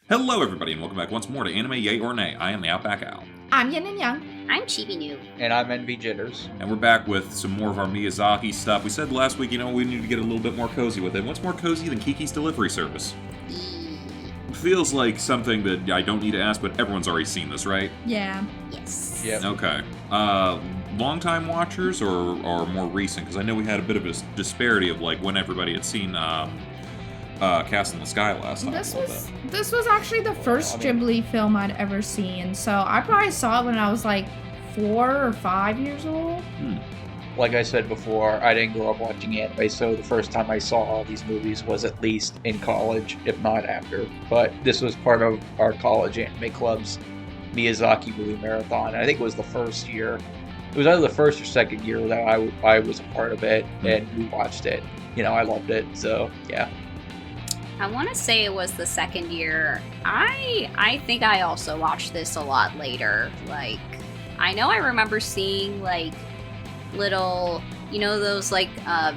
Hello, everybody, and welcome back once more to Anime Yay or Nay. I am TheOutbackAl. I'm Yin&Jung. I'm Chibi Noob. And I'm NV Jitters. And we're back with some more of our Miyazaki stuff. We said last week, we need to get a little bit more cozy with it. What's more cozy than Kiki's delivery service? It feels like something that I don't need to ask, but everyone's already seen this, right? Yeah. Yes. Yep. Okay. Long-time watchers or more recent? Because I know we had a bit of a disparity of when everybody had seen Cast in the Sky last time. This was actually the first Ghibli film I'd ever seen, so I probably saw it when I was 4 or 5 years old. Like I said before, I didn't grow up watching anime, so the first time I saw all these movies was at least in college, if not after. But this was part of our college anime club's Miyazaki movie marathon. I think it was the first year. It was either the first or second year that I was a part of it, and we watched it. I loved it, so yeah. I want to say it was the second year. I think I also watched this a lot later. I know I remember seeing little, those oh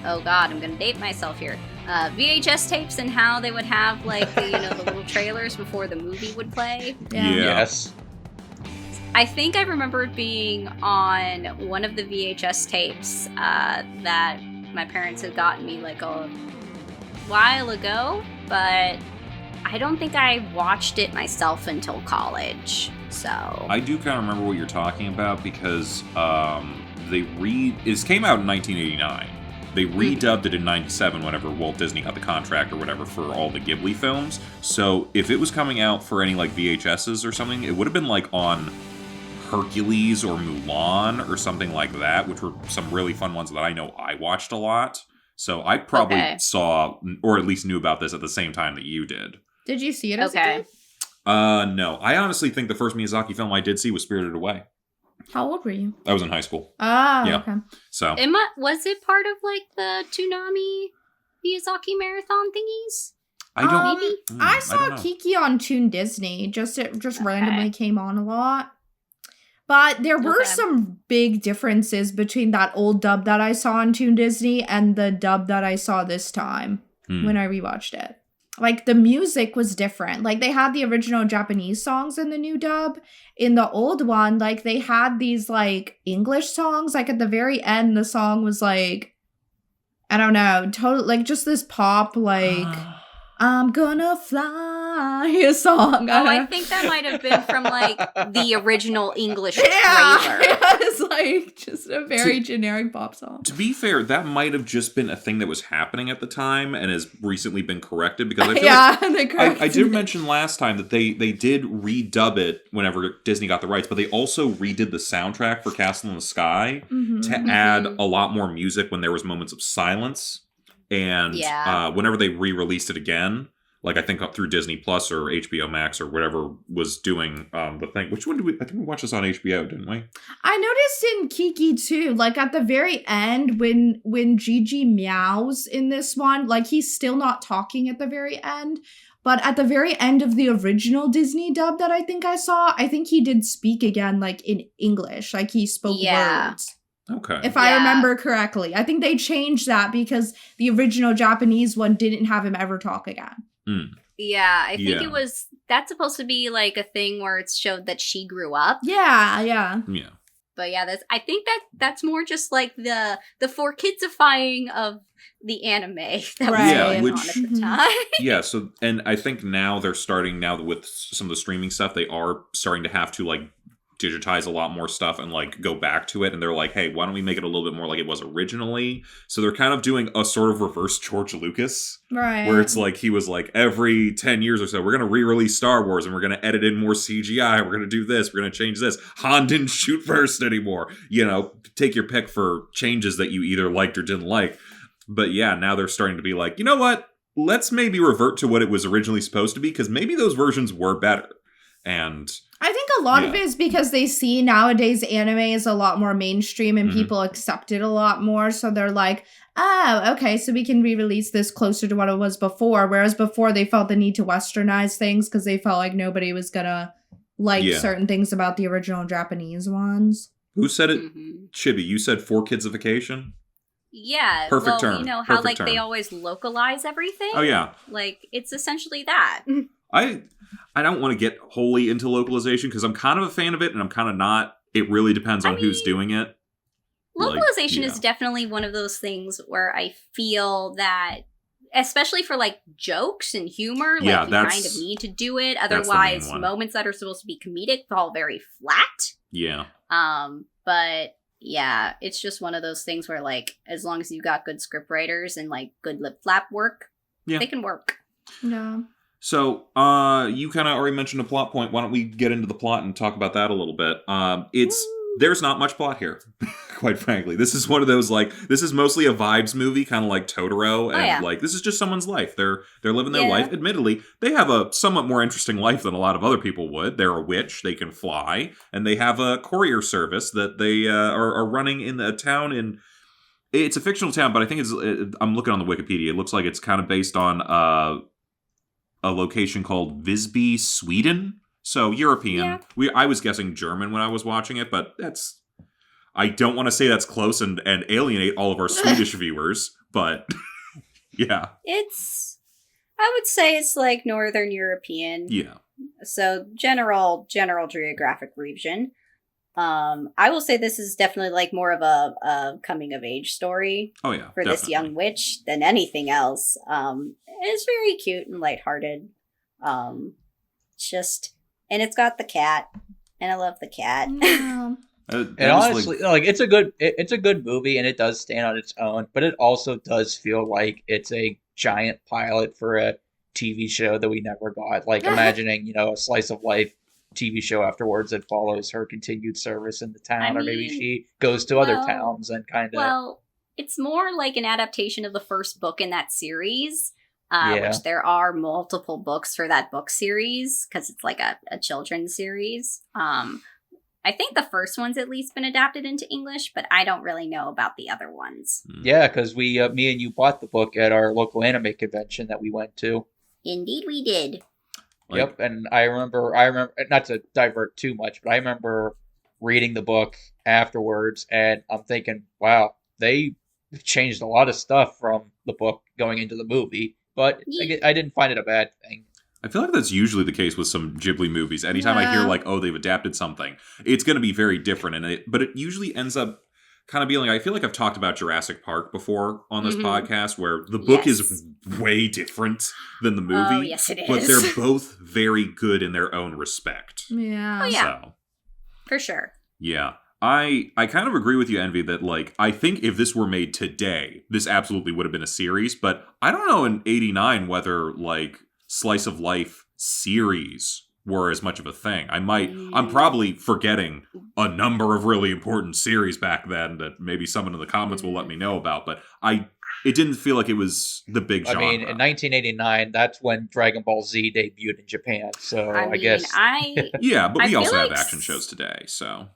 god, I'm gonna date myself here. VHS tapes and how they would have the little trailers before the movie would play. Yeah. Yes. I think I remember it being on one of the VHS tapes that my parents had gotten me a while ago, but I don't think I watched it myself until college. So I do kind of remember what you're talking about because it came out in 1989. They redubbed it in 97 whenever Walt Disney got the contract or whatever for all the Ghibli films. So if it was coming out for any VHSs or something, it would have been on Hercules or Mulan or something like that, which were some really fun ones that I know I watched a lot. So I probably saw, or at least knew about this at the same time that you did. Did you see it as a kid? No. I honestly think the first Miyazaki film I did see was Spirited Away. How old were you? I was in high school. Ah, yeah. Okay. So was it part of the Toonami Miyazaki marathon thingies? I don't. Maybe? I saw Kiki on Toon Disney. It just randomly came on a lot. But there were some big differences between that old dub that I saw on Toon Disney and the dub that I saw this time when I rewatched it. The music was different. They had the original Japanese songs in the new dub. In the old one, they had these, English songs. At the very end, the song was, I don't know, total, just this pop, I'm gonna fly a song. Oh, I think that might have been from the original English trailer. Yeah, it's just a very generic pop song. To be fair, that might have just been a thing that was happening at the time and has recently been corrected because I feel they corrected I did mention last time that they did redub it whenever Disney got the rights, but they also redid the soundtrack for Castle in the Sky to add a lot more music when there was moments of silence. And whenever they re-released it again, I think up through Disney Plus or HBO Max or whatever was doing the thing. Which one did we? I think we watched this on HBO, didn't we? I noticed in Kiki too. At the very end, when Gigi meows in this one, he's still not talking at the very end. But at the very end of the original Disney dub that I think I saw, I think he did speak again, in English. He spoke words. Okay. If I remember correctly. I think they changed that because the original Japanese one didn't have him ever talk again. Yeah, I think that's supposed to be a thing where it's showed that she grew up. Yeah. Yeah. But yeah, I think that's more just the for kidsifying of the anime that was going on at the time. Yeah, so, and I think now they're starting, with some of the streaming stuff, they are starting to have to digitize a lot more stuff and go back to it, and they're hey, why don't we make it a little bit more like it was originally? So they're kind of doing a sort of reverse George Lucas, right? Where it's he was every 10 years or so, we're going to re-release Star Wars and we're going to edit in more CGI, we're going to do this, we're going to change this. Han didn't shoot first anymore. Take your pick for changes that you either liked or didn't like. But yeah, now they're starting to be you know what? Let's maybe revert to what it was originally supposed to be, because maybe those versions were better. And I think a lot of it is because they see nowadays anime is a lot more mainstream and people accept it a lot more. So they're oh, okay, so we can re-release this closer to what it was before. Whereas before they felt the need to westernize things because they felt like nobody was going to certain things about the original Japanese ones. Who said it? Chibi, you said for kidsification? Yeah. Perfect term. You know how Perfect term. they always localize everything? Oh, yeah. It's essentially that. I don't want to get wholly into localization because I'm kind of a fan of it and I'm kind of not. It really depends on who's doing it. Localization is definitely one of those things where I feel that, especially for like jokes and humor, like you kind of need to do it. Otherwise, moments that are supposed to be comedic fall very flat. Yeah. But yeah, it's just one of those things where like as long as you got good script writers and like good lip flap work, they can work. Yeah. So, you kind of already mentioned a plot point. Why don't we get into the plot and talk about that a little bit? There's not much plot here, quite frankly. This is one of those, like, this is mostly a vibes movie, kind of like Totoro, and, like, this is just someone's life. They're living their life. Admittedly, they have a somewhat more interesting life than a lot of other people would. They're a witch, they can fly, and they have a courier service that they are running in a town in... It's a fictional town, but I think I'm looking on the Wikipedia. It looks like it's kind of based on a location called Visby, Sweden. So, European. Yeah. I was guessing German when I was watching it, but I don't want to say that's close and alienate all of our Swedish viewers, but yeah. I would say it's like Northern European. Yeah. So, general geographic region. I will say this is definitely like more of a coming of age story. Oh yeah, for this young witch than anything else. It's very cute and lighthearted. And it's got the cat, and I love the cat. Yeah. And honestly, like it's a good movie, and it does stand on its own. But it also does feel like it's a giant pilot for a TV show that we never got. Like imagining, a slice of life TV show afterwards that follows her continued service in the town, or maybe she goes to other towns and kind of. Well, it's more like an adaptation of the first book in that series. Which there are multiple books for that book series because it's like a children's series. I think the first one's at least been adapted into English, but I don't really know about the other ones. Yeah, because me and you bought the book at our local anime convention that we went to. Indeed, we did. Yep, and I remember, not to divert too much, but I remember reading the book afterwards, and I'm thinking, wow, they changed a lot of stuff from the book going into the movie. But I didn't find it a bad thing. I feel like that's usually the case with some Ghibli movies. Anytime I hear like, oh, they've adapted something, it's going to be very different. But it usually ends up kind of being like, I feel like I've talked about Jurassic Park before on this podcast, where the book is way different than the movie. Oh, yes, it is. But they're both very good in their own respect. Yeah. Oh, yeah. So, for sure. Yeah. I kind of agree with you, Envy, that, like, I think if this were made today, this absolutely would have been a series, but I don't know in 89 whether, like, slice of life series were as much of a thing. I'm probably forgetting a number of really important series back then that maybe someone in the comments will let me know about, but it didn't feel like it was the big genre. I mean, in 1989, that's when Dragon Ball Z debuted in Japan, so I guess... Yeah, but we also have action shows today, so...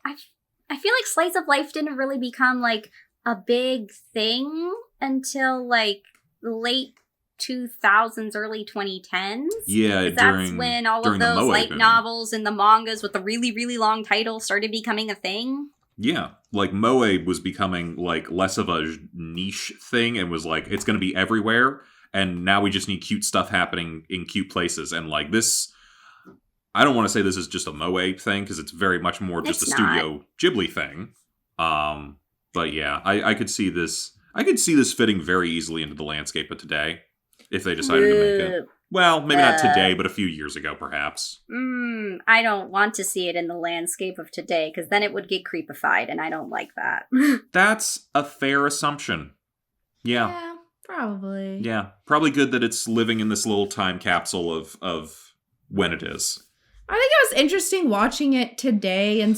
I feel like Slice of Life didn't really become, like, a big thing until, like, late 2000s, early 2010s. Yeah, that's when all of those light novels and the mangas with the really, really long titles started becoming a thing. Yeah, like, Moe was becoming, like, less of a niche thing and was like, it's going to be everywhere, and now we just need cute stuff happening in cute places, and, like, this... I don't want to say this is just a Moe thing, because it's very much more just a Studio Ghibli thing. But yeah, I could see this. I could see this fitting very easily into the landscape of today, if they decided to make it. Well, maybe not today, but a few years ago, perhaps. I don't want to see it in the landscape of today, because then it would get creepified, and I don't like that. That's a fair assumption. Yeah, probably. Yeah, probably good that it's living in this little time capsule of when it is. I think it was interesting watching it today and,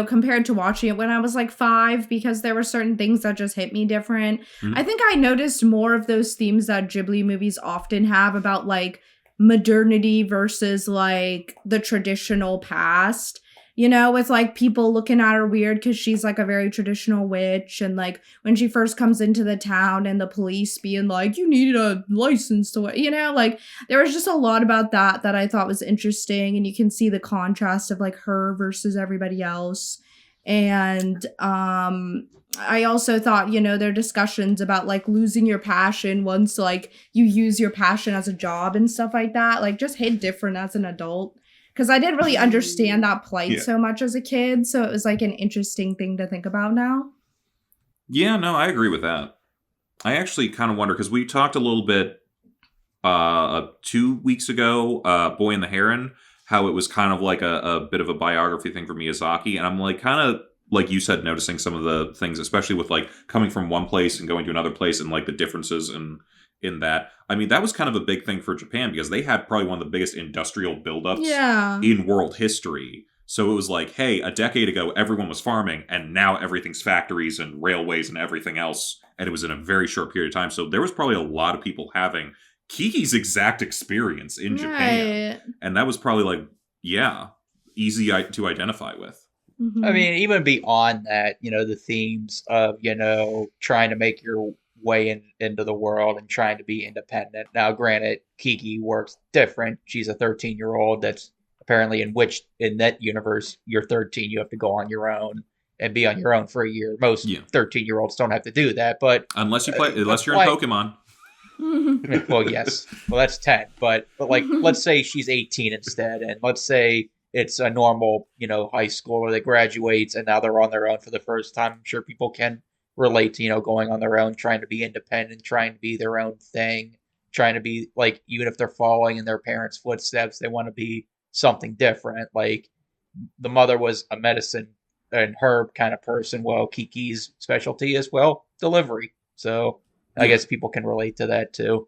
compared to watching it when I was like 5, because there were certain things that just hit me different. Mm-hmm. I think I noticed more of those themes that Ghibli movies often have about like modernity versus like the traditional past. With like people looking at her weird because she's like a very traditional witch. And like when she first comes into the town and the police being like, you need a license to, like there was just a lot about that I thought was interesting. And you can see the contrast of like her versus everybody else. And I also thought, their discussions about like losing your passion once like you use your passion as a job and stuff like that, like just hit different as an adult. Because I didn't really understand that plight so much as a kid. So it was like an interesting thing to think about now. Yeah, no, I agree with that. I actually kind of wonder, because we talked a little bit 2 weeks ago, Boy and the Heron, how it was kind of like a bit of a biography thing for Miyazaki. And I'm like kind of, like you said, noticing some of the things, especially with like coming from one place and going to another place and like the differences in that. I mean, that was kind of a big thing for Japan because they had probably one of the biggest industrial buildups in world history. So it was like, hey, a decade ago, everyone was farming, and now everything's factories and railways and everything else. And it was in a very short period of time. So there was probably a lot of people having Kiki's exact experience in Japan. And that was probably like, easy to identify with. Mm-hmm. I mean, even beyond that, the themes of, trying to make your way into the world and trying to be independent. Now, granted, Kiki works different. She's a 13-year-old that's apparently in that universe, you're 13, you have to go on your own and be on your own for a year. Most 13-year-olds don't have to do that, but unless you're in Pokemon. Well, yes. Well, that's 10, but like let's say she's 18 instead, and let's say it's a normal, high schooler that graduates and now they're on their own for the first time. I'm sure people can relate to, going on their own, trying to be independent, trying to be their own thing, trying to be like, even if they're following in their parents' footsteps, they want to be something different. Like the mother was a medicine and herb kind of person. Well, Kiki's specialty is, delivery. So I guess people can relate to that too.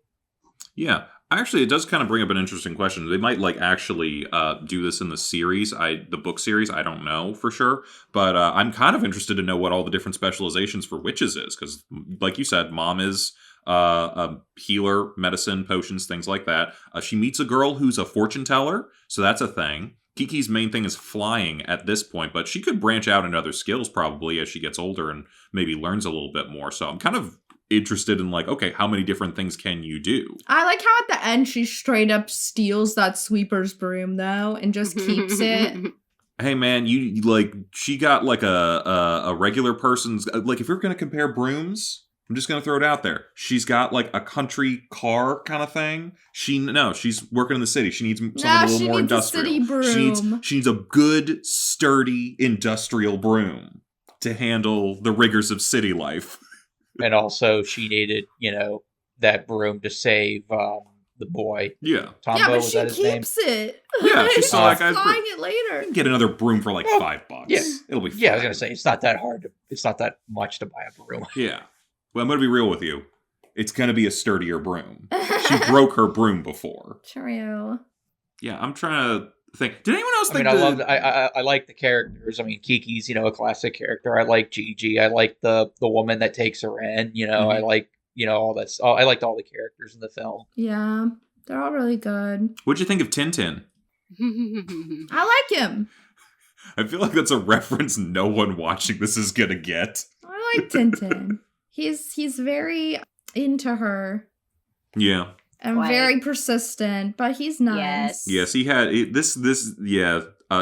Yeah. Actually, it does kind of bring up an interesting question. They might actually do this in the series, the book series. I don't know for sure, but I'm kind of interested to know what all the different specializations for witches is, because, like you said, mom is a healer, medicine, potions, things like that. She meets a girl who's a fortune teller, so that's a thing. Kiki's main thing is flying at this point, but she could branch out into other skills probably as she gets older and maybe learns a little bit more. So I'm kind of interested in okay, how many different things can you do? I like how at the end she straight up steals that sweeper's broom though and just keeps it. Hey man, she got a regular person's, if you're gonna compare brooms, I'm just gonna throw it out there. She's got a country car kind of thing. She's working in the city. She needs something a little more industrial. City broom. She needs a good, sturdy, industrial broom to handle the rigors of city life. And also, she needed, that broom to save the boy. Yeah. Tombo, but she keeps it. Yeah, she's still buying it later. You can get another broom for $5. Yeah. It'll be fine. Yeah, I was going to say, it's not that hard. It's not that much to buy a broom. Yeah. Well, I'm going to be real with you. It's going to be a sturdier broom. She broke her broom before. True. Yeah, I'm trying to think. Did anyone else think I like the characters. I mean, Kiki's, a classic character. I like Gigi. I like the woman that takes her in. I like, all that. I liked all the characters in the film. Yeah, they're all really good. What'd you think of Tintin? I like him. I feel like that's a reference no one watching this is gonna get. I like Tintin. He's very into her. Yeah. And very persistent, but he's nice. Yes, he had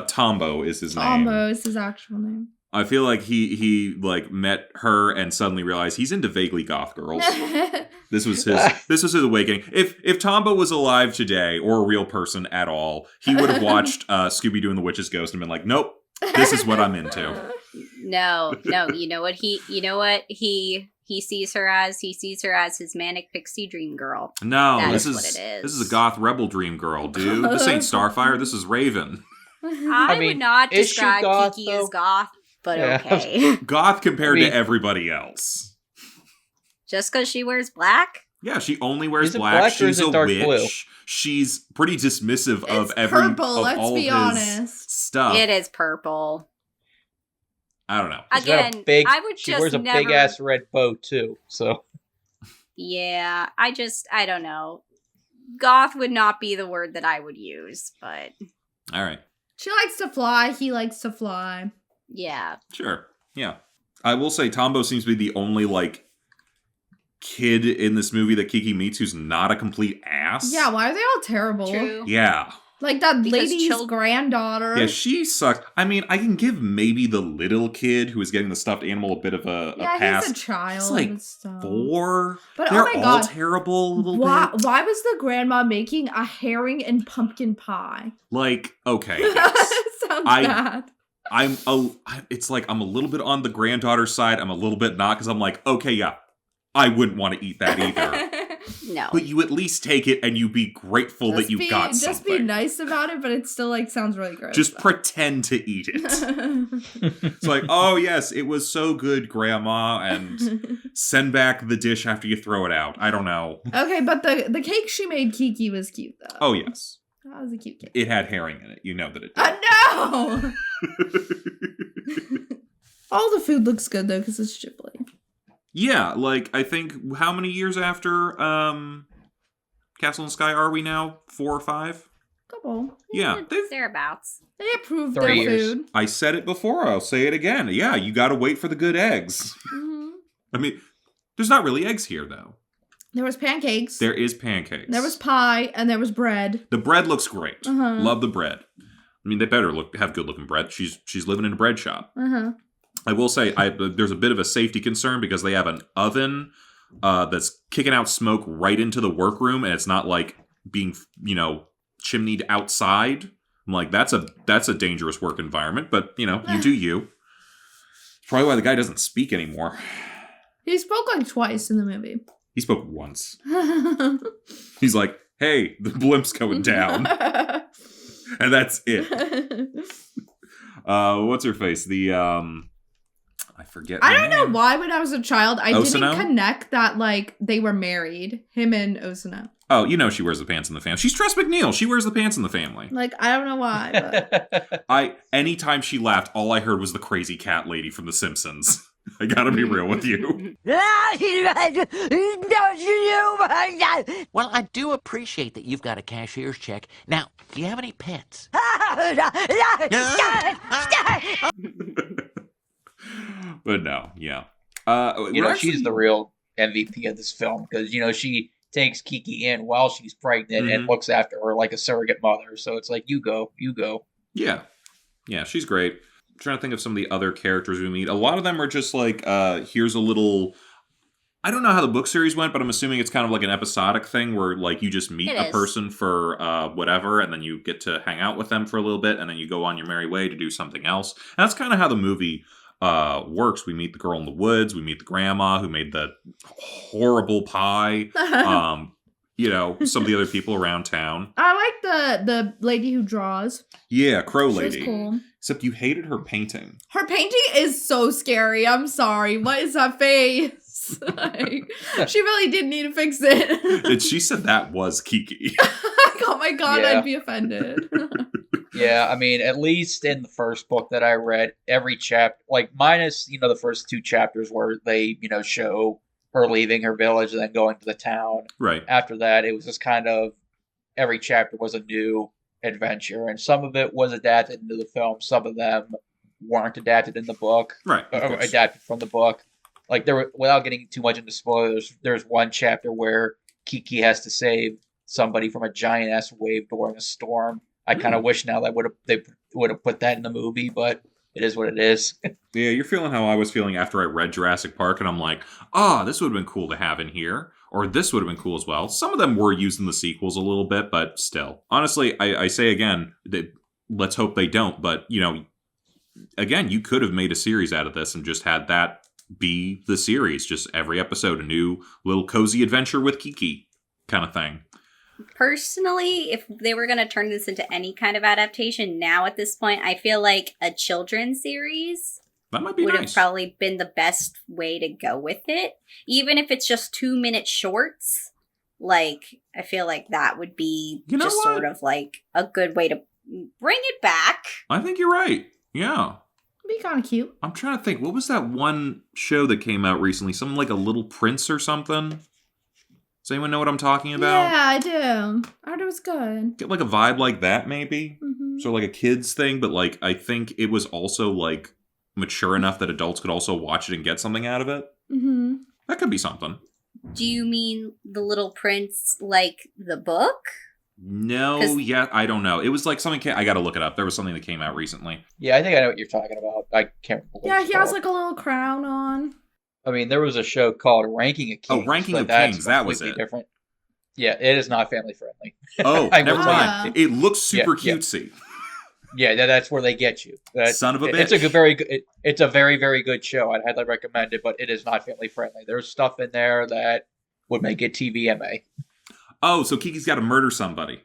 Tombo is his name. Tombo is his actual name. I feel like he met her and suddenly realized he's into vaguely goth girls. This was his awakening. If Tombo was alive today or a real person at all, he would have watched Scooby-Doo and the Witch's Ghost and been like, nope, this is what I'm into. No, you know what he sees her as? He sees her as his manic pixie dream girl. No, this is what it is. This is a goth rebel dream girl, dude. This ain't Starfire, this is Raven. I would not describe Kiki as goth, but okay. Goth compared to everybody else. Just because she wears black? Yeah, she only wears black. She's a witch. Blue? She's pretty dismissive of purple, let's be honest. Stuff. It is purple. I don't know. Again, I would just she wears a big ass red bow too. So yeah, I don't know. Goth would not be the word that I would use, but all right. She likes to fly. He likes to fly. Yeah. Sure. Yeah. I will say Tombo seems to be the only kid in this movie that Kiki meets who's not a complete ass. Yeah. Why are they all terrible? True. Yeah. Like that Because lady's granddaughter. Yeah, she sucked. I mean, I can give maybe the little kid who is getting the stuffed animal a bit of a pass. He's a child. He's like but still. 4. But they're oh my all god, terrible a little why bit. was the grandma making a herring and pumpkin pie? Like, okay, yes. Sounds bad. It's like I'm a little bit on the granddaughter's side. I'm a little bit not, because I'm like, okay, yeah, I wouldn't want to eat that either. No. But you at least take it and you be grateful that you got something. Just be nice about it, but it still like sounds really gross. Just pretend to eat it. It's like, oh yes, it was so good, Grandma, and send back the dish after you throw it out. I don't know. Okay, but the cake she made Kiki was cute though. Oh yes. That was a cute cake. It had herring in it. You know that it did. No! All the food looks good though, because it's Ghibli. Yeah, like, I think, how many years after Castle in the Sky are we now? 4 or 5? Couple. Yeah. Thereabouts. They approved 3 their years. food. I said it before, I'll say it again. Yeah, you gotta wait for the good eggs. Mm-hmm. I mean, there's not really eggs here, though. There was pancakes. There is pancakes. There was pie, and there was bread. The bread looks great. Uh-huh. Love the bread. I mean, they better have good-looking bread. She's living in a bread shop. Uh-huh. I will say, there's a bit of a safety concern because they have an oven that's kicking out smoke right into the workroom, and it's not like being, chimneyed outside. I'm like, that's a dangerous work environment, but you do you. Probably why the guy doesn't speak anymore. He spoke like twice in the movie. He spoke once. He's like, "Hey, the blimp's going down," and that's it. What's her face? I forget. I don't know why when I was a child I Osano? didn't connect that like they were married, him and Osano. Oh, she wears the pants in the family. She's Tress McNeil. She wears the pants in the family. Like I don't know why. But... Anytime she laughed, all I heard was the crazy cat lady from The Simpsons. I gotta be real with you. Well, I do appreciate that you've got a cashier's check. Now, do you have any pets? But no, yeah. She's the real MVP of this film because, she takes Kiki in while she's pregnant and looks after her like a surrogate mother. So it's like, you go. Yeah. Yeah, she's great. I'm trying to think of some of the other characters we meet. A lot of them are just like, here's a little... I don't know how the book series went, but I'm assuming it's kind of like an episodic thing where like you just meet a person for whatever, and then you get to hang out with them for a little bit, and then you go on your merry way to do something else. And that's kind of how the movie works. We meet the girl in the woods. We meet the grandma who made the horrible pie. Some of the other people around town. I like the lady who draws. Yeah, Crow Lady. She's cool. Except you hated her painting. Her painting is so scary. I'm sorry. What is that face? She really did need to fix it. And she said that was Kiki. Oh my god, Yeah. I'd be offended. Yeah, I mean, at least in the first book that I read, every chapter, like minus, the first 2 chapters where they, show her leaving her village and then going to the town. Right. After that, it was just kind of every chapter was a new adventure, and some of it was adapted into the film. Some of them weren't adapted in the book, Right. or adapted from the book. Like without getting too much into spoilers, there's one chapter where Kiki has to save somebody from a giant ass wave during a storm. I kind of wish now that they would have put that in the movie, but it is what it is. Yeah, you're feeling how I was feeling after I read Jurassic Park, and I'm like, this would have been cool to have in here, or this would have been cool as well. Some of them were used in the sequels a little bit, but still. Honestly, I say again, let's hope they don't, but, again, you could have made a series out of this and just had that be the series. Just every episode, a new little cozy adventure with Kiki kind of thing. Personally, if they were going to turn this into any kind of adaptation now at this point, I feel like a children's series That might be would nice. have probably been the best way to go with it. Even if it's just 2-minute shorts, like, I feel like that would be sort of like a good way to bring it back. I think you're right. Yeah. It'd be kind of cute. I'm trying to think. What was that one show that came out recently? Something like A Little Prince or something? Does anyone know what I'm talking about? Yeah, I do. I heard it was good. Get like a vibe like that, maybe? Mm-hmm. So like a kid's thing, but like I think it was also like mature enough that adults could also watch it and get something out of it. Mm-hmm. That could be something. Do you mean The Little Prince, like the book? No, yeah, I don't know. It was like something. I got to look it up. There was something that came out recently. Yeah, I think I know what you're talking about. I can't remember. Yeah, he has like a little crown on. I mean, there was a show called Ranking of Kings. Oh, Ranking of Kings. That was it. Different. Yeah, it is not family friendly. Oh, never mind. It looks super cutesy. Yeah, that's where they get you. Son of a bitch. It's a very good. It's a very, very good show. I'd highly recommend it, but it is not family friendly. There's stuff in there that would make it TVMA. Oh, so Kiki's got to murder somebody.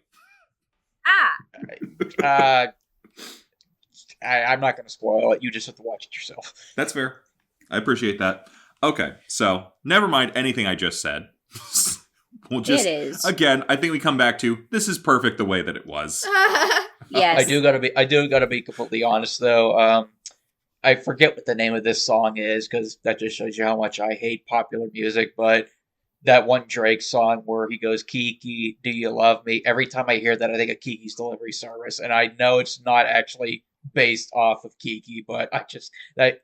I'm not going to spoil it. You just have to watch it yourself. That's fair. I appreciate that. Okay, so never mind anything I just said. We'll just, it is. Again, I think we come back to this is perfect the way that it was. Yes. I do gotta be completely honest though. I forget what the name of this song is because that just shows you how much I hate popular music. But that one Drake song where he goes, "Kiki, do you love me?" Every time I hear that, I think of Kiki's Delivery Service, and I know it's not actually based off of Kiki, but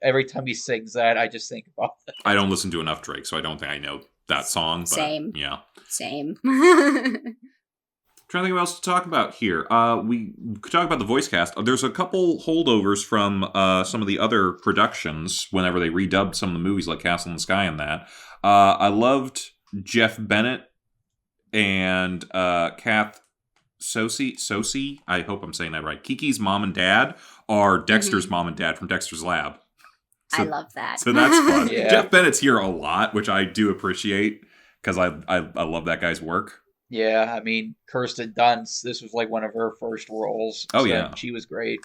every time he sings that, I just think about it. I don't listen to enough Drake, so I don't think I know that song. But Same. Yeah. Same. Trying to think what else to talk about here. We could talk about the voice cast. There's a couple holdovers from some of the other productions whenever they redubbed some of the movies like Castle in the Sky and that. I loved Jeff Bennett and Kath Sosi. I hope I'm saying that right. Kiki's mom and dad are Dexter's mom and dad from Dexter's Lab. So, I love that. So that's fun. Yeah. Jeff Bennett's here a lot, which I do appreciate because I love that guy's work. Yeah, I mean, Kirsten Dunst, this was like one of her first roles. Oh, so yeah. She was great.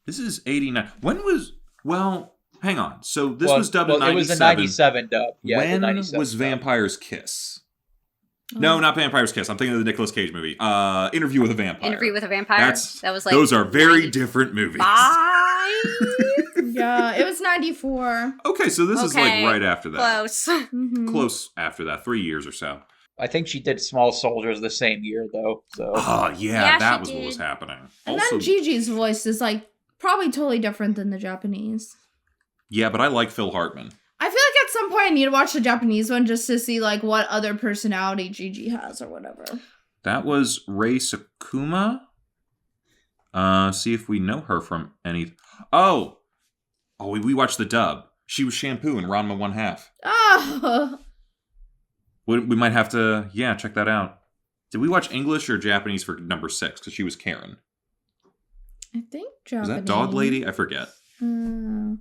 This is 89. Hang on. So this was dubbed in 97. It was the 97 dub. Yeah, when the 97 was dub. Vampire's Kiss? No, not Vampire's Kiss. I'm thinking of the Nicolas Cage movie. Interview with a Vampire. Interview with a Vampire? That was like... Those are very different movies. Yeah, it was 94. Okay, so this is like right after that. Close. Close after that. 3 years or so. I think she did Small Soldiers the same year, though. So. Oh, Yeah, that was she what was did. happening. And Also, then Gigi's voice is like probably totally different than the Japanese. yeah, but I like Phil Hartman. I feel like at some point I need to watch the Japanese one just to see like what other personality Gigi has or whatever. That was Rei Sakuma. See if we know her from any... Oh, we watched the dub. She was Shampoo in Ranma 1/2. Oh! We might have to, check that out. Did we watch English or Japanese for number 6? Because she was Karen. I think Japanese. Was that Dog Lady? I forget. I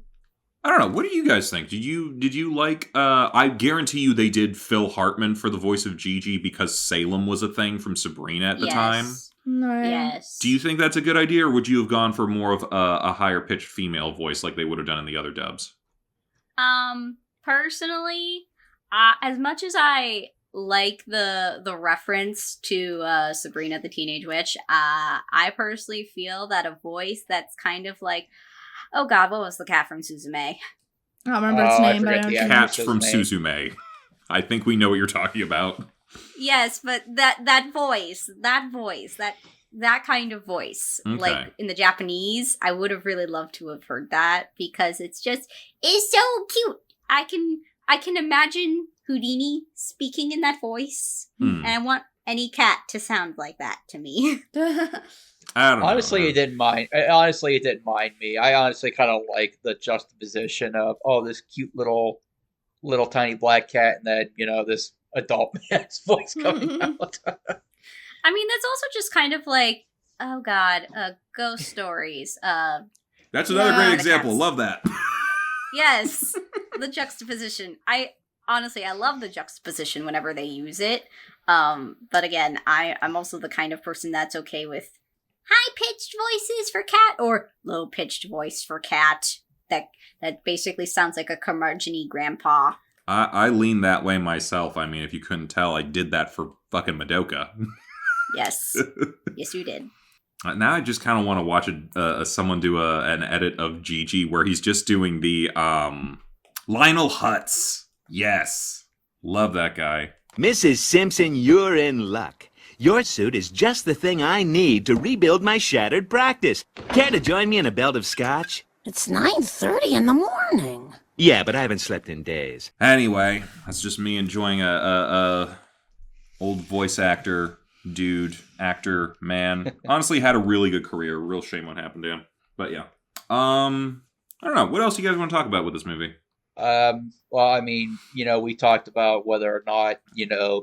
don't know. What do you guys think? Did you like? I guarantee you they did Phil Hartman for the voice of Gigi because Salem was a thing from Sabrina at the time. No. Yes. Do you think that's a good idea, or would you have gone for more of a higher pitched female voice like they would have done in the other dubs? Personally, as much as I like the reference to Sabrina the Teenage Witch, I personally feel that a voice that's kind of like, oh god, what was the cat from Suzume? I don't remember its name, but I don't know. Cat from Suzume. I think we know what you're talking about. Yes, but that voice, that kind of voice, Okay. like in the Japanese, I would have really loved to have heard that because it's so cute. I can imagine Houdini speaking in that voice, and I want any cat to sound like that to me. I don't know. Honestly, it didn't mind. Honestly, it didn't mind me. I honestly kind of like the juxtaposition of this cute little tiny black cat, and then this adult man's voice coming out. I mean, that's also just kind of like, oh god, ghost stories. That's another great the example. cats. Love that. Yes, the juxtaposition. I love the juxtaposition whenever they use it. But again, I'm also the kind of person that's okay with high-pitched voices for cat or low-pitched voice for cat. That basically sounds like a curmudgeon-y grandpa. I lean that way myself. I mean, if you couldn't tell, I did that for fucking Madoka. Yes. Yes, you did. Now I just kind of want to watch someone do an edit of Gigi where he's just doing the Lionel Hutz. Yes. Love that guy. Mrs. Simpson, you're in luck. Your suit is just the thing I need to rebuild my shattered practice. Care to join me in a belt of scotch? It's 9:30 in the morning. Yeah, but I haven't slept in days. Anyway, that's just me enjoying a old voice actor dude, actor, man. Honestly, had a really good career. Real shame what happened to him. But yeah. I don't know. What else do you guys want to talk about with this movie? Well, I mean, we talked about whether or not,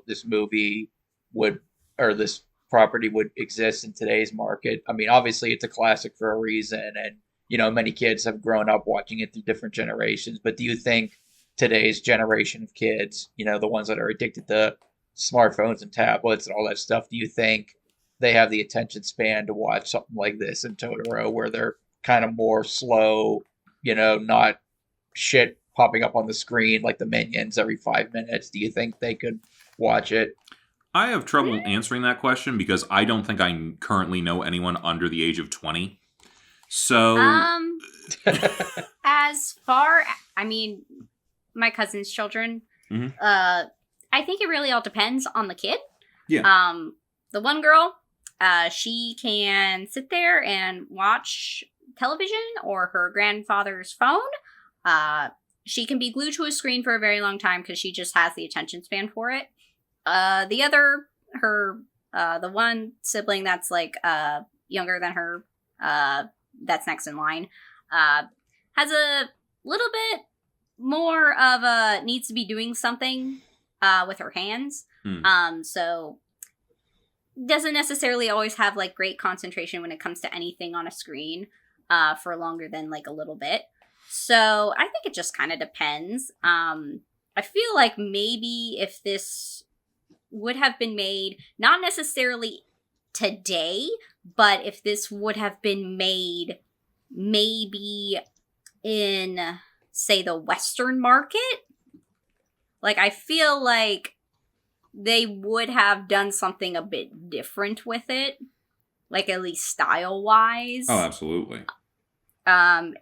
this movie would, or this property would exist in today's market. I mean, obviously it's a classic for a reason, and, many kids have grown up watching it through different generations. But do you think today's generation of kids, the ones that are addicted to smartphones and tablets and all that stuff, do you think they have the attention span to watch something like this in Totoro, where they're kind of more slow, not shit popping up on the screen like the Minions every 5 minutes? Do you think they could watch it? I have trouble answering that question because I don't think I currently know anyone under the age of 20. So, as far, I mean, my cousin's children, I think it really all depends on the kid. Yeah. The one girl, she can sit there and watch television or her grandfather's phone. She can be glued to a screen for a very long time because she just has the attention span for it. The other, the one sibling that's like younger than her, that's next in line, has a little bit more of a needs to be doing something with her hands. So doesn't necessarily always have like great concentration when it comes to anything on a screen for longer than like a little bit. So I think it just kind of depends. I feel like maybe if this would have been made, not necessarily today, but if this would have been made maybe in, say, the Western market, like I feel like they would have done something a bit different with it, like at least style-wise. Oh, absolutely.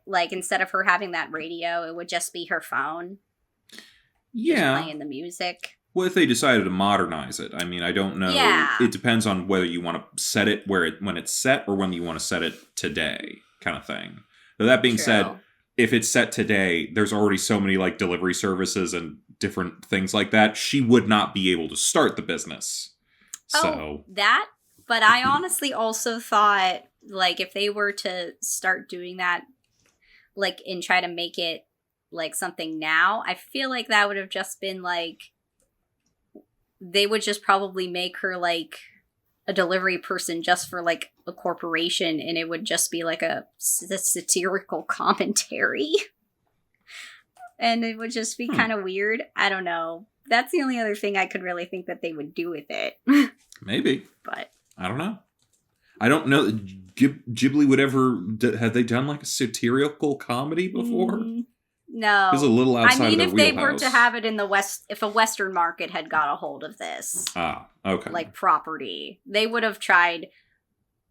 Like instead of her having that radio, it would just be her phone. Yeah. Just playing the music. Well, if they decided to modernize it, I mean, I don't know. Yeah. It depends on whether you want to set it when it's set or when you want to set it today, kind of thing. Now, that being said, if it's set today, there's already so many like delivery services and different things like that. She would not be able to start the business. That. But I honestly also thought, like, if they were to start doing that, like, and try to make it like something now, I feel like that would have just been like, they would just probably make her like a delivery person just for like a corporation, and it would just be like a satirical commentary. And it would just be kind of weird. I don't know. That's the only other thing I could really think that they would do with it. Maybe. But I don't know. I don't know. Ghibli would ever... Have they done like a satirical comedy before? No. It's a little outside of their if they were wheelhouse. to have it in the West, if a Western market had got a hold of this, okay, like property, they would have tried,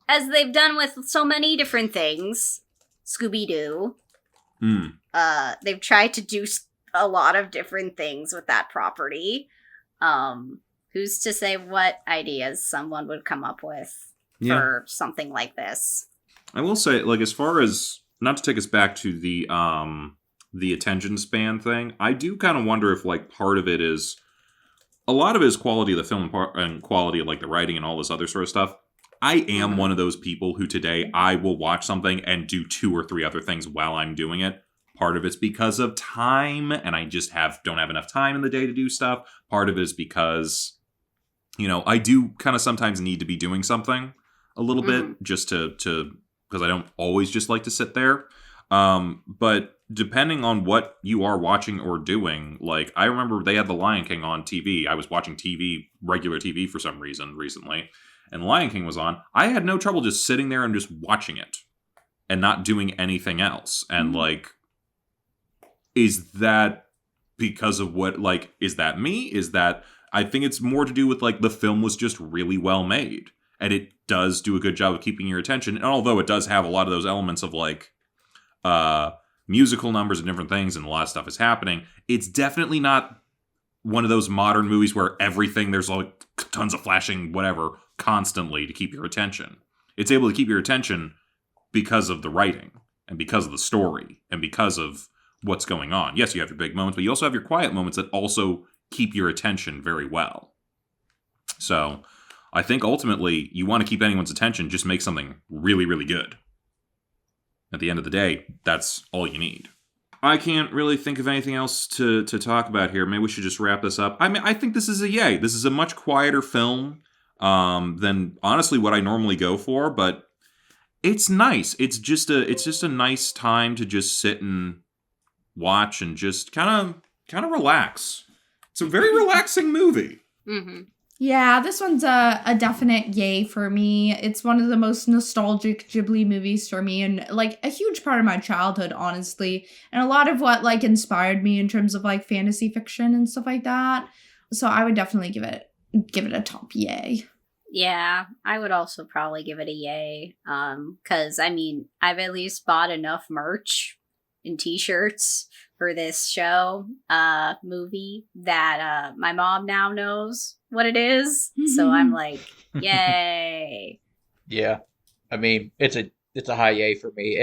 as they've done with so many different things, Scooby-Doo. They've tried to do a lot of different things with that property. Who's to say what ideas someone would come up with for something like this? I will say, like, as far as, not to take us back to the attention span thing, I do kind of wonder if, like, part of it is, a lot of it is quality of the film and quality of, like, the writing and all this other sort of stuff. I am one of those people who today, I will watch something and do 2 or 3 other things while I'm doing it. Part of it's because of time, and I just don't have enough time in the day to do stuff. Part of it is because, I do kind of sometimes need to be doing something a little bit, just to because I don't always just like to sit there. But depending on what you are watching or doing, like, I remember they had The Lion King on TV. I was watching regular TV for some reason recently, and Lion King was on. I had no trouble just sitting there and just watching it and not doing anything else. And, like, is that because of what, like, is that me? Is that, I think it's more to do with, like, the film was just really well made. And it does do a good job of keeping your attention. And although it does have a lot of those elements of, like, musical numbers and different things, and a lot of stuff is happening, it's definitely not one of those modern movies where everything, there's like tons of flashing whatever constantly to keep your attention. It's able to keep your attention because of the writing and because of the story and because of what's going on. Yes, you have your big moments, but you also have your quiet moments that also keep your attention very well. So I think ultimately you want to keep anyone's attention, just make something really, really good. At the end of the day, that's all you need. I can't really think of anything else to talk about here. Maybe we should just wrap this up. I mean, I think this is a yay. This is a much quieter film than, honestly, what I normally go for, but it's nice. It's just a nice time to just sit and watch and just kind of relax. It's a very relaxing movie. Mm-hmm. Yeah, this one's a definite yay for me. It's one of the most nostalgic Ghibli movies for me, and like a huge part of my childhood, honestly, and a lot of what like inspired me in terms of like fantasy fiction and stuff like that. So I would definitely give it a top yay. Yeah, I would also probably give it a yay. 'Cause I mean, I've at least bought enough merch and t-shirts for this movie that my mom now knows what it is. So I'm like, yay. Yeah. I mean, it's a high yay for me.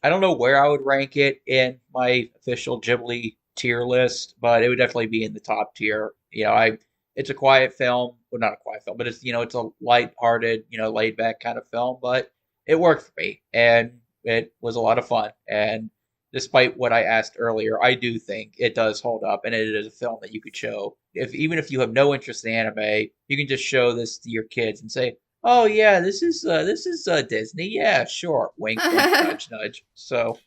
I don't know where I would rank it in my official Ghibli tier list, but it would definitely be in the top tier. It's a quiet film. Well, not a quiet film, but it's a light-hearted, laid back kind of film, but it worked for me and it was a lot of fun. And despite what I asked earlier, I do think it does hold up, and it is a film that you could show. Even if you have no interest in anime, you can just show this to your kids and say, "Oh yeah, this is Disney. Yeah, sure." Wink, wink, nudge, nudge. So,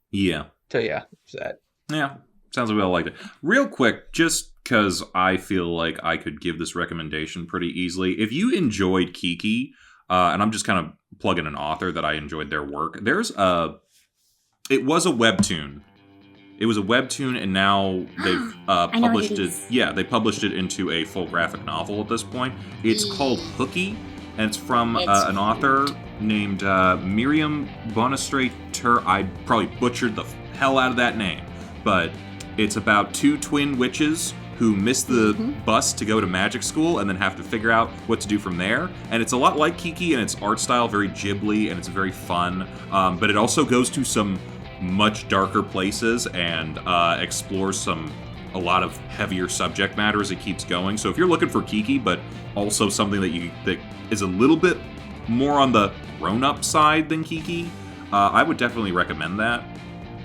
yeah. So yeah, it's that. Yeah, sounds well like it. Real quick, just because I feel like I could give this recommendation pretty easily. If you enjoyed Kiki, and I'm just kind of plugging an author that I enjoyed their work. It was a webtoon. It was a webtoon, and now they've published it. Yeah, they published it into a full graphic novel at this point. It's called Hooky, and it's from an author named Miriam Bonastrater. I probably butchered the hell out of that name, but it's about two twin witches who miss the bus to go to magic school and then have to figure out what to do from there. And it's a lot like Kiki in its art style, very Ghibli, and it's very fun. But it also goes to some much darker places and explores a lot of heavier subject matter as it keeps going. So if you're looking for Kiki, but also something that is a little bit more on the grown-up side than Kiki, I would definitely recommend that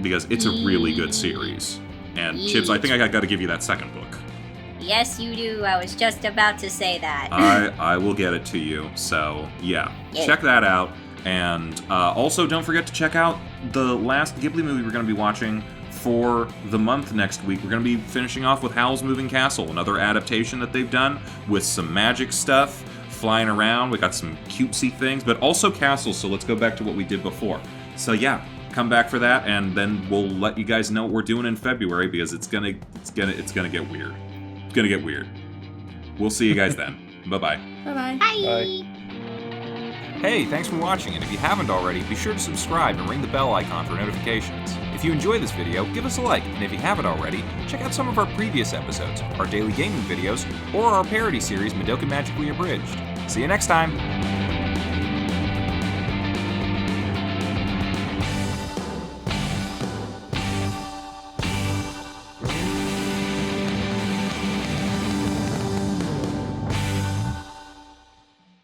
because it's a really good series. And Chibs, I think I got to give you that second book. Yes, you do. I was just about to say that. I will get it to you. So, yeah. Check that out. And also, don't forget to check out the last Ghibli movie we're going to be watching for the month next week. We're going to be finishing off with Howl's Moving Castle, another adaptation that they've done with some magic stuff flying around. We got some cutesy things, but also castles. So let's go back to what we did before. So, yeah. Come back for that, and then we'll let you guys know what we're doing in February because it's gonna get weird. It's gonna get weird. We'll see you guys then. Bye-bye. Bye-bye. Bye. Hey, thanks for watching, and if you haven't already, be sure to subscribe and ring the bell icon for notifications. If you enjoy this video, give us a like, and if you haven't already, check out some of our previous episodes, our daily gaming videos, or our parody series Madoka Magically Abridged. See you next time!